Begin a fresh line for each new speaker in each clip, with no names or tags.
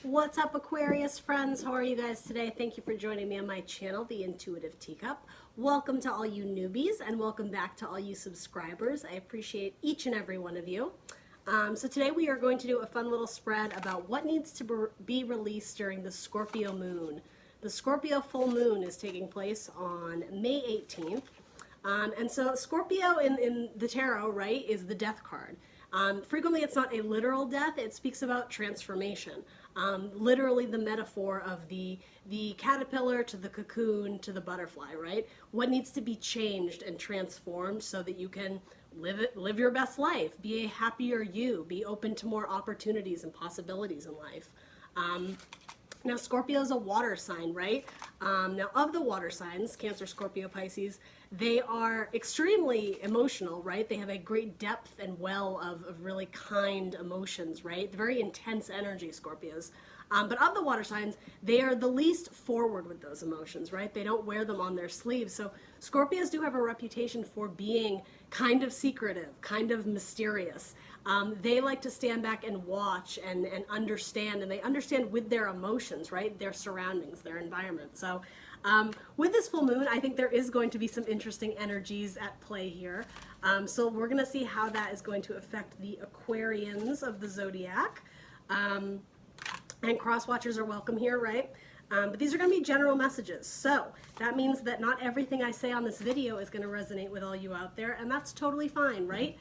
What's up, Aquarius friends? How are you guys today? Thank you for joining me on my channel, The Intuitive Teacup. Welcome to all you newbies and welcome back to all you subscribers. I appreciate each and every one of you. So today we are going to do a fun little spread about what needs to be released during the Scorpio moon. The Scorpio full moon is taking place on May 18th. And so Scorpio in the tarot, right, is the death card. Frequently it's not a literal death, it speaks about transformation. Literally the metaphor of the caterpillar to the cocoon to the butterfly, right? What needs to be changed and transformed so that you can live your best life, be a happier you, be open to more opportunities and possibilities in life. Now, Scorpio is a water sign, right? Now, of the water signs, Cancer, Scorpio, Pisces, they are extremely emotional, right? They have a great depth and well of really kind emotions, right? Very intense energy, Scorpios. But of the water signs, they are the least forward with those emotions, right? They don't wear them on their sleeves. So Scorpios do have a reputation for being kind of secretive, kind of mysterious. They like to stand back and watch and understand, and they understand with their emotions, right? Their surroundings, their environment. So with this full moon, I think there is going to be some interesting energies at play here. So we're going to see how that is going to affect the Aquarians of the zodiac. And cross watchers are welcome here, right? But these are going to be general messages. So that means that not everything I say on this video is going to resonate with all you out there, and that's totally fine, right?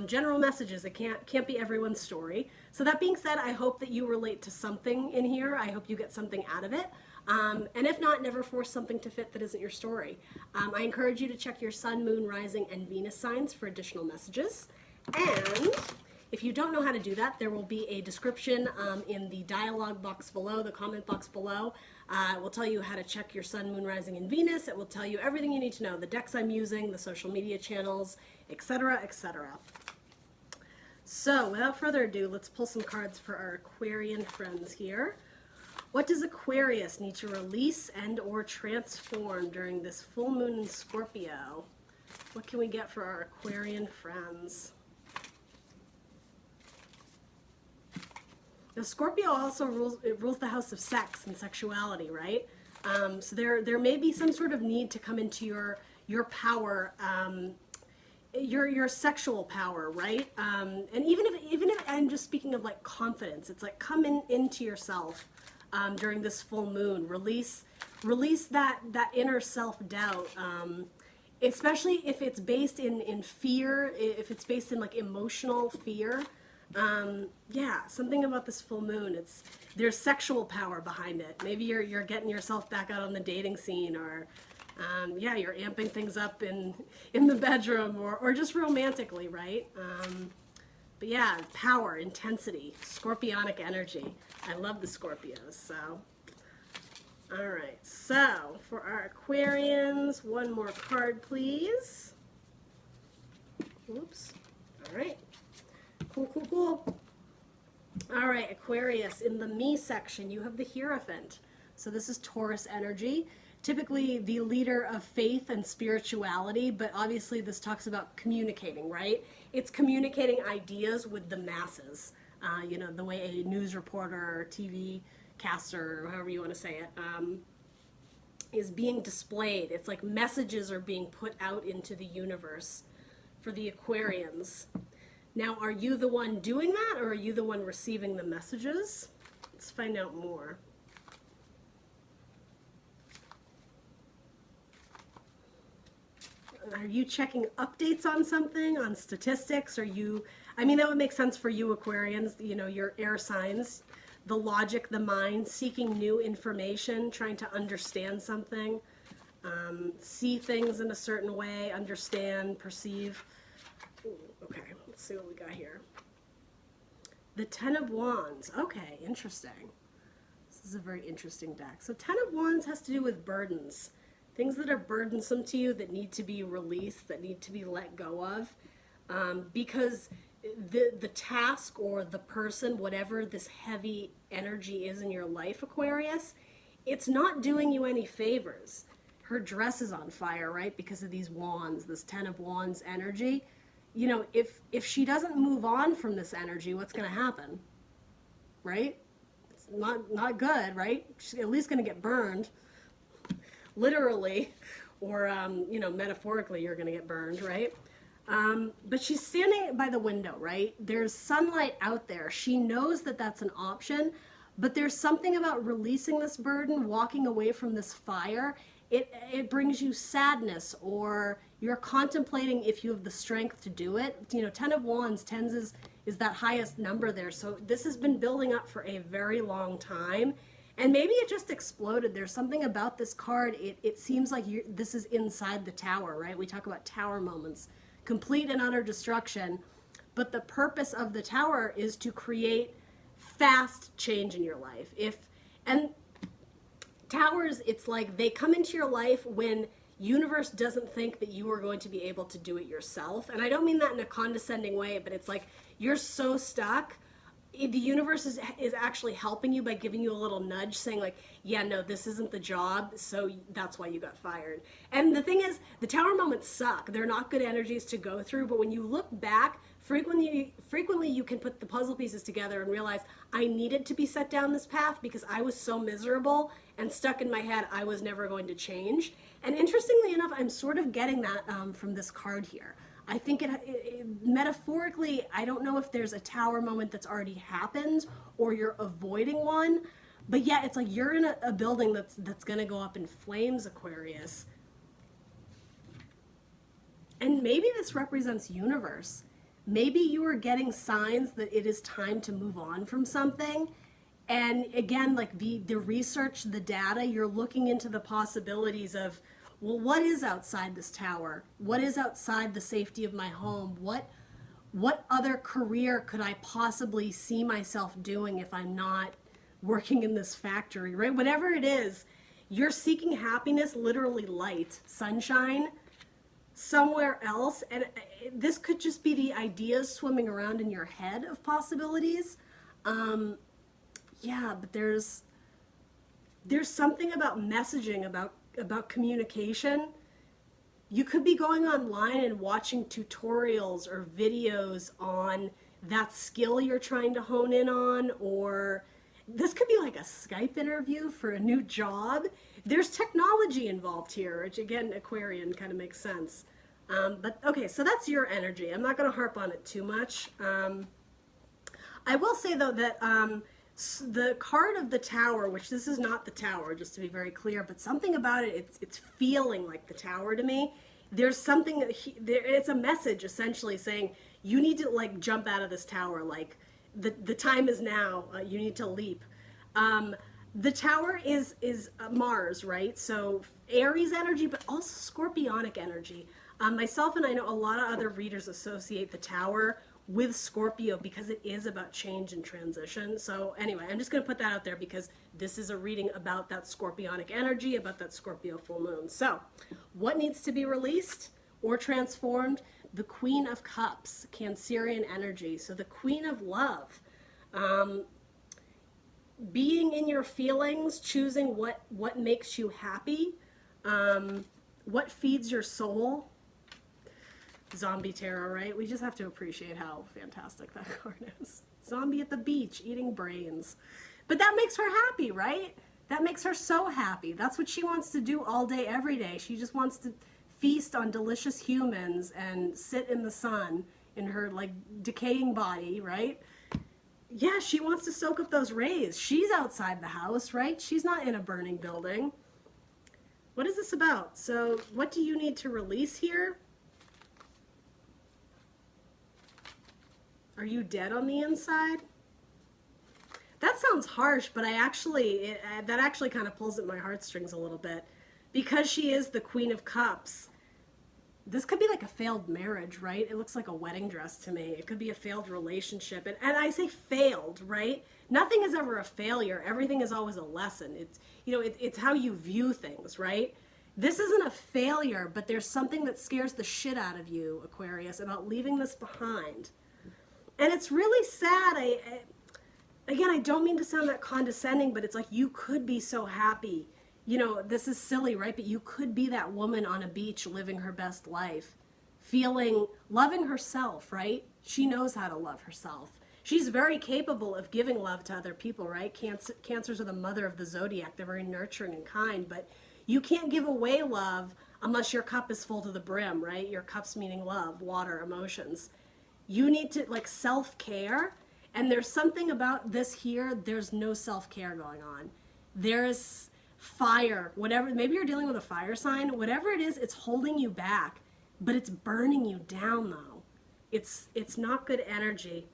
General messages, it can't be everyone's story. So that being said, I hope that you relate to something in here. I hope you get something out of it. And if not, never force something to fit that isn't your story. I encourage you to check your sun, moon, rising, and Venus signs for additional messages. And if you don't know how to do that, there will be a description in the dialogue box below, the comment box below. It will tell you how to check your sun, moon, rising, and Venus. It will tell you everything you need to know, the decks I'm using, the social media channels, etc., etc. So without further ado, let's pull some cards for our Aquarian friends here. What does Aquarius need to release and or transform during this full moon in Scorpio? What can we get for our Aquarian friends? Now, Scorpio also rules the house of sex and sexuality, right? So there may be some sort of need to come into your power, your sexual power, right? And even if I'm just speaking of like confidence, it's like come into yourself during this full moon. Release that inner self-doubt. Especially if it's based in fear, if it's based in like emotional fear. Yeah, something about this full moon, there's sexual power behind it. Maybe you're getting yourself back out on the dating scene, or yeah, you're amping things up in the bedroom, or just romantically, right? But yeah, power, intensity, scorpionic energy. I love the Scorpios. So all right, so for our Aquarians, one more card, please. Oops. All right. Cool. All right, Aquarius, in the me section, you have the Hierophant. So this is Taurus energy, typically the leader of faith and spirituality, but obviously this talks about communicating, right? It's communicating ideas with the masses, you know, the way a news reporter or TV caster, or however you want to say it, is being displayed. It's like messages are being put out into the universe for the Aquarians. Now, are you the one doing that, or are you the one receiving the messages? Let's find out more. Are you checking updates on something, on statistics? I mean, that would make sense for you Aquarians, you know, your air signs, the logic, the mind, seeking new information, trying to understand something, see things in a certain way, understand, perceive. Ooh, okay, let's see what we got here. The Ten of Wands. Okay, interesting. This is a very interesting deck. So Ten of Wands has to do with burdens. Things that are burdensome to you that need to be released, that need to be let go of. Because the task or the person, whatever this heavy energy is in your life, Aquarius, it's not doing you any favors. Her dress is on fire, right? Because of these wands, this Ten of Wands energy. You know, if she doesn't move on from this energy, what's going to happen? Right? not good, right? She's at least going to get burned, literally, or metaphorically, you're going to get burned, right? But she's standing by the window, right? There's sunlight out there. She knows that that's an option, but there's something about releasing this burden, walking away from this fire. It brings you sadness, or you're contemplating if you have the strength to do it. 10 of Wands, tens is that highest number there. So this has been building up for a very long time. And maybe it just exploded. There's something about this card. It seems like this is inside the tower, right? We talk about tower moments, complete and utter destruction. But the purpose of the tower is to create fast change in your life. And towers, it's like they come into your life when universe doesn't think that you are going to be able to do it yourself. And I don't mean that in a condescending way, but it's like you're so stuck. The universe is actually helping you by giving you a little nudge, saying like, yeah, no, this isn't the job, so that's why you got fired. And the thing is, the tower moments suck. They're not good energies to go through, but when you look back, frequently you can put the puzzle pieces together and realize I needed to be set down this path because I was so miserable and stuck in my head I was never going to change. And interestingly enough, I'm sort of getting that from this card here. I think it metaphorically, I don't know if there's a tower moment that's already happened or you're avoiding one, but yeah, it's like you're in a building that's going to go up in flames, Aquarius. And maybe this represents universe. Maybe you are getting signs that it is time to move on from something. And again, like the research, the data, you're looking into the possibilities of, well, what is outside this tower? What is outside the safety of my home? What other career could I possibly see myself doing if I'm not working in this factory, right? Whatever it is, you're seeking happiness, literally light, sunshine, somewhere else. And this could just be the ideas swimming around in your head of possibilities. Yeah, but there's something about messaging, about communication. You could be going online and watching tutorials or videos on that skill you're trying to hone in on, or this could be like a Skype interview for a new job. There's technology involved here, which again, Aquarian kind of makes sense. But okay, so that's your energy. I'm not going to harp on it too much. I will say though that the card of the tower, which this is not the tower, just to be very clear, but something about it, it's feeling like the tower to me. There's something, it's a message essentially saying, you need to like jump out of this tower, like the time is now, you need to leap. The tower is Mars, right? So Aries energy, but also Scorpionic energy. Myself and I know a lot of other readers associate the tower with Scorpio because it is about change and transition. So anyway, I'm just going to put that out there because this is a reading about that Scorpionic energy, about that Scorpio full moon. So what needs to be released or transformed? The Queen of Cups, Cancerian energy. So the Queen of Love, being in your feelings, choosing what makes you happy, what feeds your soul. Zombie tarot, right? We just have to appreciate how fantastic that card is. Zombie at the beach eating brains. But that makes her happy, right? That makes her so happy. That's what she wants to do all day, every day. She just wants to feast on delicious humans and sit in the sun in her like decaying body, right? Yeah, she wants to soak up those rays. She's outside the house, right? She's not in a burning building. What is this about? So what do you need to release here? Are you dead on the inside? That sounds harsh, but that actually kind of pulls at my heartstrings a little bit. Because she is the Queen of Cups, this could be like a failed marriage, right? It looks like a wedding dress to me. It could be a failed relationship. And I say failed, right? Nothing is ever a failure. Everything is always a lesson. It's how you view things, right? This isn't a failure, but there's something that scares the shit out of you, Aquarius, about leaving this behind. And it's really sad. Again, I don't mean to sound that condescending, but it's like you could be so happy. This is silly, right? But you could be that woman on a beach living her best life, loving herself, right? She knows how to love herself. She's very capable of giving love to other people, right? Cancers are the mother of the zodiac. They're very nurturing and kind, but you can't give away love unless your cup is full to the brim, right? Your cup's meaning love, water, emotions. You need to, like, self-care, and there's something about this here, there's no self-care going on. There's fire, whatever, maybe you're dealing with a fire sign, whatever it is, it's holding you back, but it's burning you down though. It's not good energy.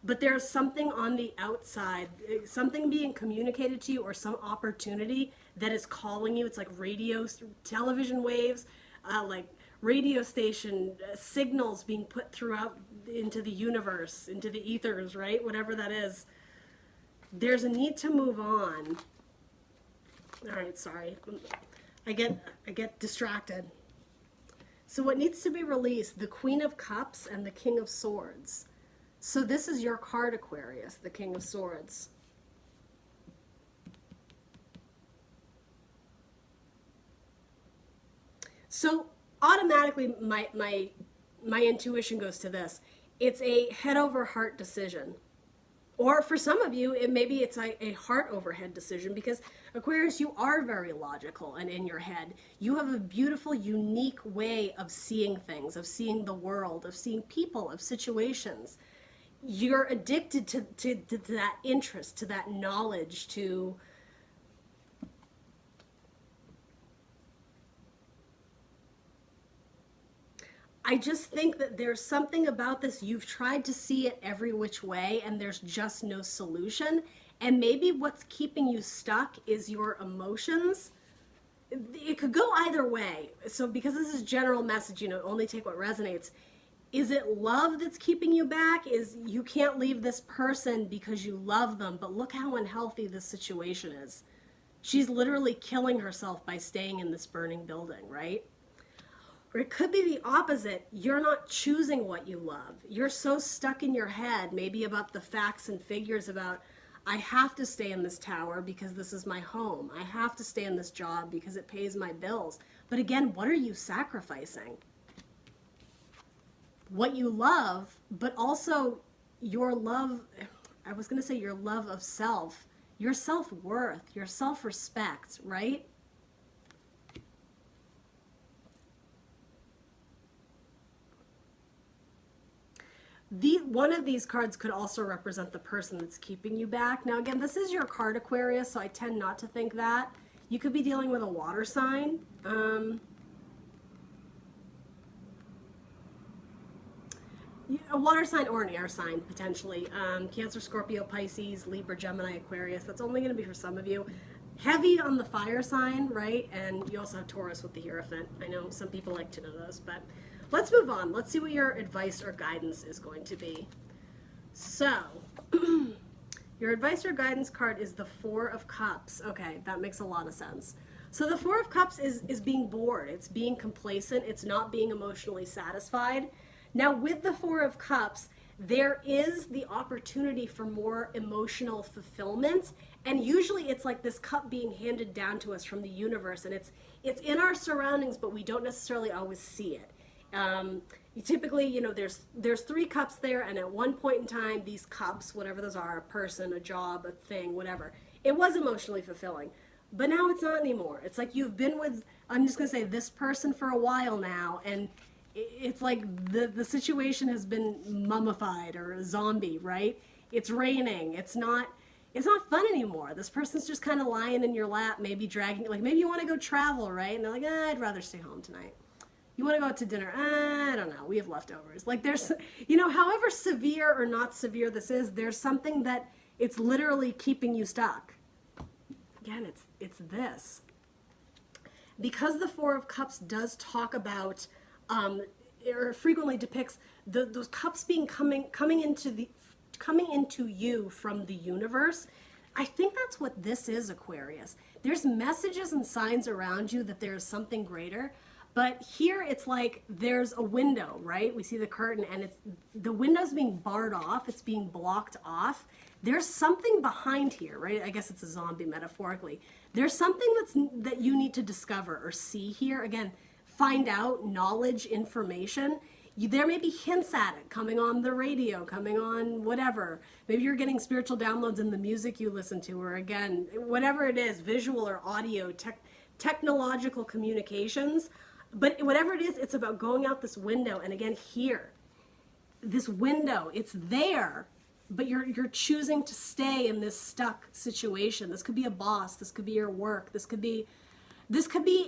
But there's something on the outside, something being communicated to you, or some opportunity that is calling you. It's like radio, television waves, like radio station signals being put throughout into the universe, into the ethers, right? Whatever that is. There's a need to move on. All right, sorry. I get distracted. So what needs to be released? The Queen of Cups and the King of Swords. So this is your card, Aquarius, the King of Swords. So automatically my intuition goes to this. It's a head over heart decision. Or for some of you, maybe it's a heart over head decision, because Aquarius, you are very logical and in your head. You have a beautiful, unique way of seeing things, of seeing the world, of seeing people, of situations. You're addicted to that interest, to that knowledge, to I just think that there's something about this. You've tried to see it every which way and there's just no solution. And maybe what's keeping you stuck is your emotions. It could go either way. So because this is general message, only take what resonates. Is it love that's keeping you back? Is you can't leave this person because you love them, but look how unhealthy this situation is. She's literally killing herself by staying in this burning building, right? Or it could be the opposite. You're not choosing what you love. You're so stuck in your head, maybe about the facts and figures about, I have to stay in this tower because this is my home. I have to stay in this job because it pays my bills. But again, what are you sacrificing? What you love, but also your love, I was going to say your love of self, your self-worth, your self-respect, right? One of these cards could also represent the person that's keeping you back. Now again, this is your card, Aquarius, so I tend not to think that. You could be dealing with a water sign. A water sign or an air sign, potentially. Cancer, Scorpio, Pisces, Libra, Gemini, Aquarius. That's only going to be for some of you. Heavy on the fire sign, right? And you also have Taurus with the Hierophant. I know some people like to know those, but let's move on. Let's see what your advice or guidance is going to be. So, your advice or guidance card is the Four of Cups. Okay, that makes a lot of sense. So the Four of Cups is being bored. It's being complacent. It's not being emotionally satisfied. Now, with the Four of Cups, there is the opportunity for more emotional fulfillment. And usually it's like this cup being handed down to us from the universe. And it's in our surroundings, but we don't necessarily always see it. You typically, there's three cups there. And at one point in time, these cups, whatever those are, a person, a job, a thing, whatever, it was emotionally fulfilling. But now it's not anymore. It's like you've been with, I'm just going to say, this person for a while now. And it's like the situation has been mummified or a zombie, right? It's raining. It's not fun anymore. This person's just kind of lying in your lap, maybe dragging, like maybe you want to go travel, right? And they're like, I'd rather stay home tonight. You want to go out to dinner? I don't know. We have leftovers. Like there's, however severe or not severe this is, there's something that it's literally keeping you stuck. Again, it's this. Because the Four of Cups does talk about, or frequently depicts those cups being coming into you from the universe. I think that's what this is, Aquarius. There's messages and signs around you that there's something greater, but here it's like there's a window, right? We see the curtain and the window's being barred off. It's being blocked off. There's something behind here, right? I guess it's a zombie metaphorically. There's something that you need to discover or see here. Again, find out, knowledge, information. There may be hints at it coming on the radio, coming on whatever. Maybe you're getting spiritual downloads in the music you listen to, or again, whatever it is, visual or audio, technological communications. But whatever it is, it's about going out this window. And again, here, this window, it's there, but you're choosing to stay in this stuck situation. This could be a boss. This could be your work. This could be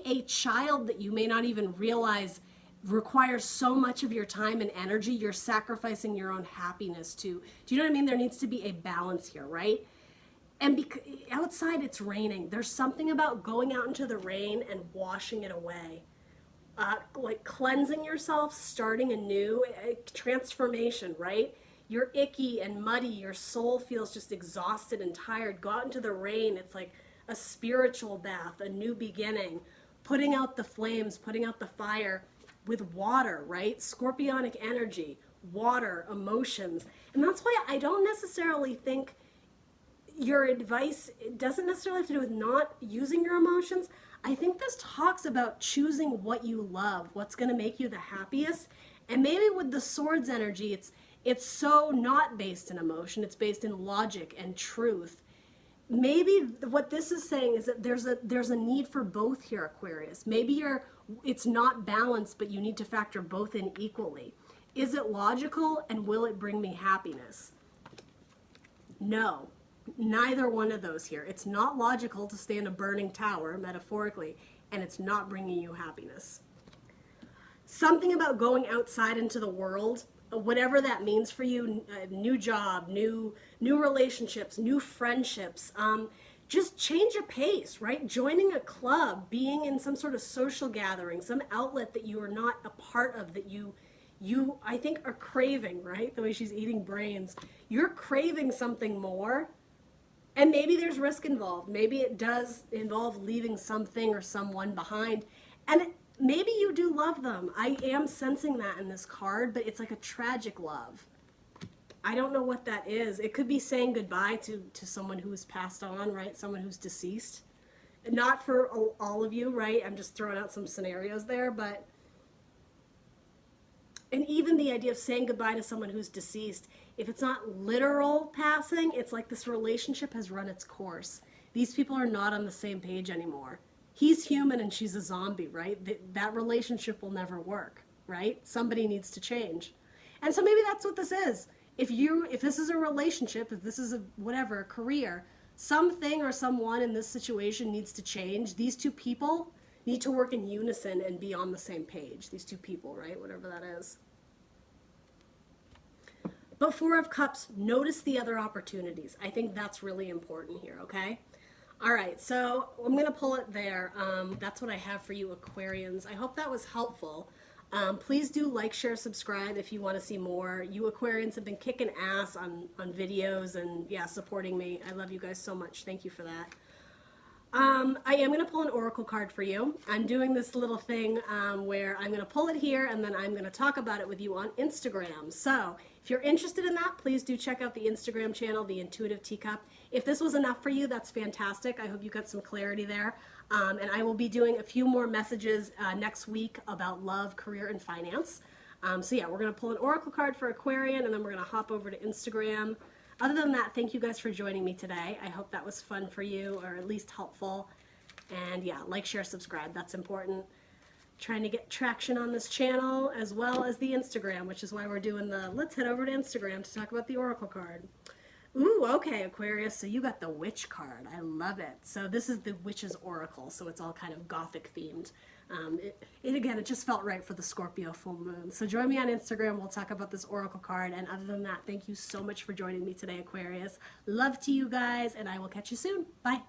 a child that you may not even realize requires so much of your time and energy. You're sacrificing your own happiness to. Do you know what I mean? There needs to be a balance here, right? And outside it's raining. There's something about going out into the rain and washing it away. Like cleansing yourself, starting anew, transformation, right? You're icky and muddy. Your soul feels just exhausted and tired. Go out into the rain. It's like a spiritual bath, a new beginning, putting out the flames, putting out the fire with water, right? Scorpionic energy, water, emotions. And that's why I don't necessarily think your advice, it doesn't necessarily have to do with not using your emotions. I think this talks about choosing what you love, what's going to make you the happiest. And maybe with the swords energy, it's so not based in emotion, it's based in logic and truth. Maybe what this is saying is that there's a need for both here, Aquarius. Maybe it's not balanced, but you need to factor both in equally. Is it logical, and will it bring me happiness? No. Neither one of those here. It's not logical to stay in a burning tower, metaphorically, and it's not bringing you happiness. Something about going outside into the world, whatever that means for you, new job, new relationships, new friendships, just change a pace, right? Joining a club, being in some sort of social gathering, some outlet that you are not a part of, that you I think are craving, right? The way she's eating brains. You're craving something more. And maybe there's risk involved. Maybe it does involve leaving something or someone behind. And maybe you do love them. I am sensing that in this card, but it's like a tragic love. I don't know what that is. It could be saying goodbye to someone who's passed on, right? Someone who's deceased. Not for all of you, right? I'm just throwing out some scenarios there, but... And even the idea of saying goodbye to someone who's deceased, if it's not literal passing, it's like this relationship has run its course. These people are not on the same page anymore. He's human and she's a zombie, right? That relationship will never work, right? Somebody needs to change. And so maybe that's what this is. If this is a relationship, if this is a whatever, a career, something or someone in this situation needs to change. These two people need to work in unison and be on the same page. These two people, right? Whatever that is. But Four of Cups, notice the other opportunities. I think that's really important here, okay? All right, so I'm going to pull it there. That's what I have for you, Aquarians. I hope that was helpful. Please do like, share, subscribe if you want to see more. You Aquarians have been kicking ass on videos and, yeah, supporting me. I love you guys so much. Thank you for that. I am going to pull an oracle card for you. I'm doing this little thing where I'm going to pull it here and then I'm going to talk about it with you on Instagram. So if you're interested in that, please do check out the Instagram channel, The Intuitive Teacup. If this was enough for you, that's fantastic. I hope you got some clarity there. And I will be doing a few more messages next week about love, career, and finance. So yeah, we're going to pull an oracle card for Aquarian and then we're going to hop over to Instagram. Other than that, thank you guys for joining me today. I hope that was fun for you, or at least helpful. And yeah, like, share, subscribe. That's important. Trying to get traction on this channel, as well as the Instagram, which is why we're doing let's head over to Instagram to talk about the oracle card. Ooh, okay, Aquarius, so you got the witch card. I love it. So this is the witch's oracle, so it's all kind of gothic themed. It just felt right for the Scorpio full moon. So join me on Instagram. We'll talk about this oracle card. And other than that, thank you so much for joining me today, Aquarius. Love to you guys, and I will catch you soon. Bye.